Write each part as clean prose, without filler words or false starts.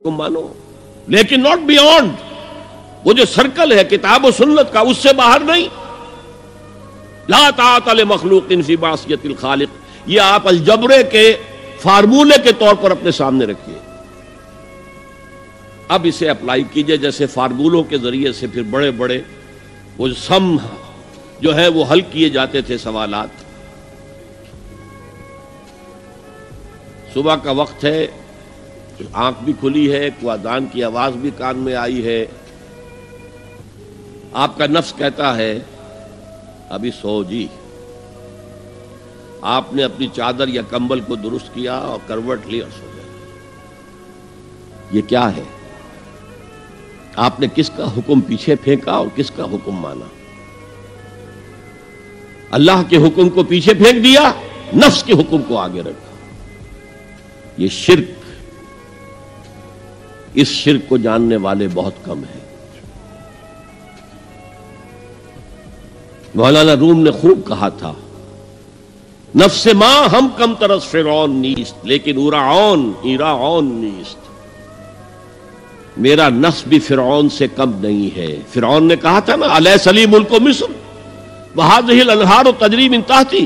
حکم مانو، لیکن ناٹ بیونڈ، وہ جو سرکل ہے کتاب و سنت کا اس سے باہر نہیں. لا طاعت لمخلوق فی معصیۃ الخالق، یہ آپ الجبرے کے فارمولے کے طور پر اپنے سامنے رکھیے. اب اسے اپلائی کیجئے جیسے فارمولوں کے ذریعے سے پھر بڑے بڑے وہ سم جو ہے وہ حل کیے جاتے تھے سوالات. صبح کا وقت ہے، آنکھ بھی کھلی ہے، کوئی اذان کی آواز بھی کان میں آئی ہے، آپ کا نفس کہتا ہے ابھی سو جی. آپ نے اپنی چادر یا کمبل کو درست کیا اور کروٹ لی اور سو گئے. یہ کیا ہے؟ آپ نے کس کا حکم پیچھے پھینکا اور کس کا حکم مانا؟ اللہ کے حکم کو پیچھے پھینک دیا، نفس کے حکم کو آگے رکھا. یہ شرک، اس شرک کو جاننے والے بہت کم ہیں. مولانا روم نے خوب کہا تھا، نفس ماں ہم کم ترس فرعون نیست لیکن ایراعون نیست. میرا نفس بھی فرعون سے کم نہیں ہے. فرعون نے کہا تھا نا الیس لی ملک مصر وہذہ الانہار تجری من تحتی،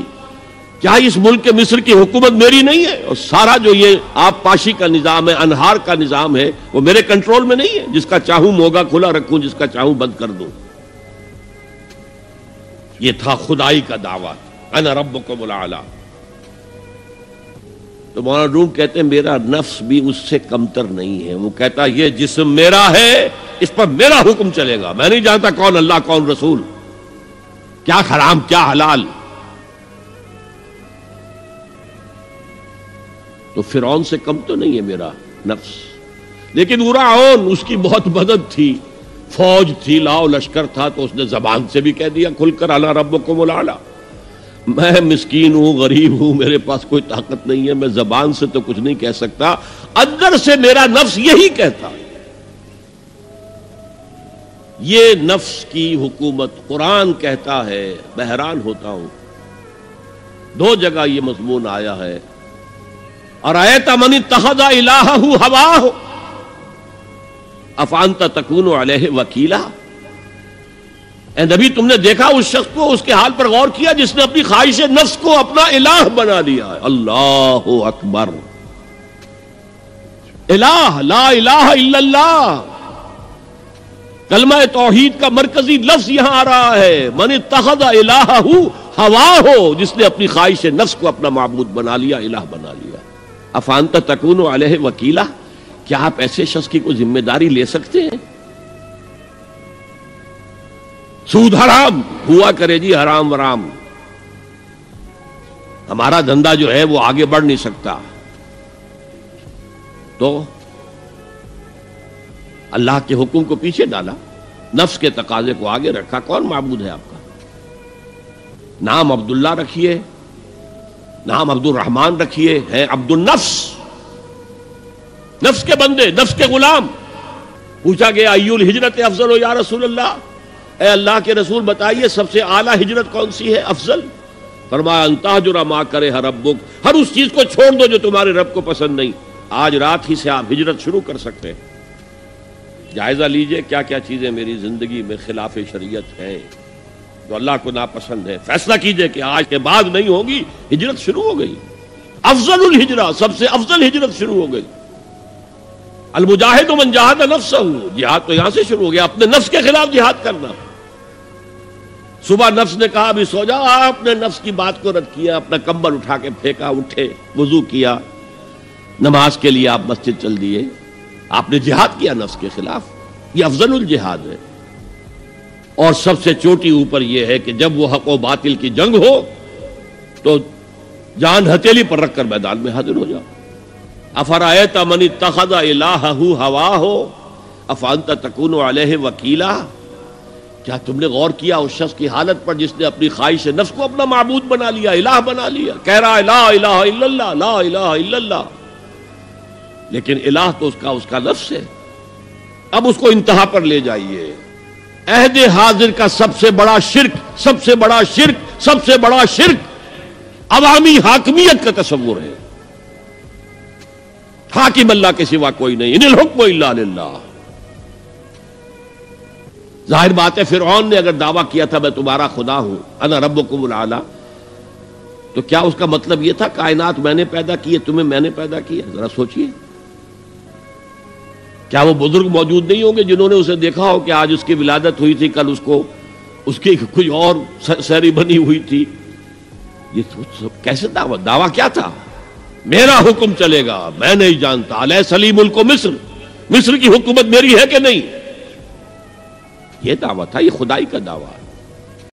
کیا اس ملک مصر کی حکومت میری نہیں ہے؟ اور سارا جو یہ آپ پاشی کا نظام ہے، انہار کا نظام ہے، وہ میرے کنٹرول میں نہیں ہے؟ جس کا چاہوں موگا کھلا رکھوں، جس کا چاہوں بند کر دوں. یہ تھا خدائی کا دعویٰ، انا ربکم الاعلی. تو مولانا روم کہتے ہیں میرا نفس بھی اس سے کمتر نہیں ہے. وہ کہتا یہ جسم میرا ہے، اس پر میرا حکم چلے گا. میں نہیں جانتا کون اللہ کون رسول، کیا حرام کیا حلال. تو فرعون سے کم تو نہیں ہے میرا نفس. لیکن ایراعون، اس کی بہت مدد تھی، فوج تھی، لاؤ لشکر تھا، تو اس نے زبان سے بھی کہہ دیا کھل کر انا ربکم الاعلی. میں مسکین ہوں، غریب ہوں، میرے پاس کوئی طاقت نہیں ہے، میں زبان سے تو کچھ نہیں کہہ سکتا، اندر سے میرا نفس یہی کہتا ہے. یہ نفس کی حکومت قرآن کہتا ہے. میں حیران ہوتا ہوں، دو جگہ یہ مضمون آیا ہے. ارأیت من اتخذ الہہ ہواہ افانت تکون علیہ وکیلا. اے نبی تم نے دیکھا اس شخص کو، اس کے حال پر غور کیا جس نے اپنی خواہش نفس کو اپنا الہ بنا لیا ہے. اللہ اکبر. الہ، لا الہ الا اللہ، کلمہ توحید کا مرکزی لفظ یہاں آ رہا ہے. من اتخذ الہہ ہواہ، جس نے اپنی خواہش نفس کو اپنا معبود بنا لیا، الہ بنا لیا. افانت تکون علیہ وکیلا، کیا آپ ایسے شخص کی کوئی ذمہ داری لے سکتے ہیں؟ سود حرام ہوا کرے جی، حرام ورام، ہمارا دھندا جو ہے وہ آگے بڑھ نہیں سکتا. تو اللہ کے حکم کو پیچھے ڈالا، نفس کے تقاضے کو آگے رکھا. کون معبود ہے آپ کا؟ نام عبداللہ رکھیے، نام عبد الرحمن رکھیے، ہے عبد النفس، نفس کے بندے، نفس کے غلام. پوچھا گیا ایو الہجرت افضل یا رسول اللہ، اے اللہ کے رسول بتائیے سب سے اعلیٰ ہجرت کون سی ہے، افضل؟ فرمایا ان تہجر ما کرہ ربک، ہر اس چیز کو چھوڑ دو جو تمہارے رب کو پسند نہیں. آج رات ہی سے آپ ہجرت شروع کر سکتے ہیں. جائزہ لیجئے کیا کیا چیزیں میری زندگی میں خلاف شریعت ہیں جو اللہ کو ناپسند ہے. فیصلہ کیجئے کہ آج کے بعد نہیں ہوگی. ہجرت شروع ہو گئی، افضل الہجرہ، سب سے افضل ہجرت شروع ہو گئی. المجاہد من جاہد نفسہ، جہاد تو یہاں سے شروع ہو گیا، اپنے نفس کے خلاف جہاد کرنا. صبح نفس نے کہا ابھی سو جاؤ، آپ نے نفس کی بات کو رد کیا، اپنا کمبل اٹھا کے پھینکا، اٹھے، وضو کیا، نماز کے لیے آپ مسجد چل دیے. آپ نے جہاد کیا نفس کے خلاف. یہ افضل الجہاد ہے. اور سب سے چوٹی اوپر یہ ہے کہ جب وہ حق و باطل کی جنگ ہو تو جان ہتھیلی پر رکھ کر میدان میں حاضر ہو جاؤ. افرأیت من اتخذ الہہ ہواہ افانت تکون علیہ وکیلا. کیا تم نے غور کیا اس شخص کی حالت پر جس نے اپنی خواہش نفس کو اپنا معبود بنا لیا، الہ بنا لیا، کہہ رہا ہے لا الہ الا اللہ، لا الہ الا اللہ، لیکن الہ تو اس کا نفس ہے. اب اس کو انتہا پر لے جائیے. عہد حاضر کا سب سے بڑا شرک، سب سے بڑا شرک، سب سے بڑا شرک عوامی حاکمیت کا تصور ہے. حاکم اللہ کے سوا کوئی نہیں، ان الحکم الا للہ۔ ظاہر بات ہے فرعون نے اگر دعویٰ کیا تھا میں تمہارا خدا ہوں، انا ربکم الاعلی، تو کیا اس کا مطلب یہ تھا کائنات میں نے پیدا کی ہے، تمہیں میں نے پیدا کیا؟ ذرا سوچئے، کیا وہ بزرگ موجود نہیں ہوں گے جنہوں نے اسے دیکھا ہو کہ آج اس کی ولادت ہوئی تھی، کل اس کی کوئی اور سیری بنی ہوئی تھی؟ یہ کیسے دعویٰ کیا تھا؟ میرا حکم چلے گا، میں نہیں جانتا، الیس لی ملک مصر، مصر کی حکومت میری ہے کہ نہیں؟ یہ دعویٰ تھا، یہ خدائی کا دعویٰ ہے۔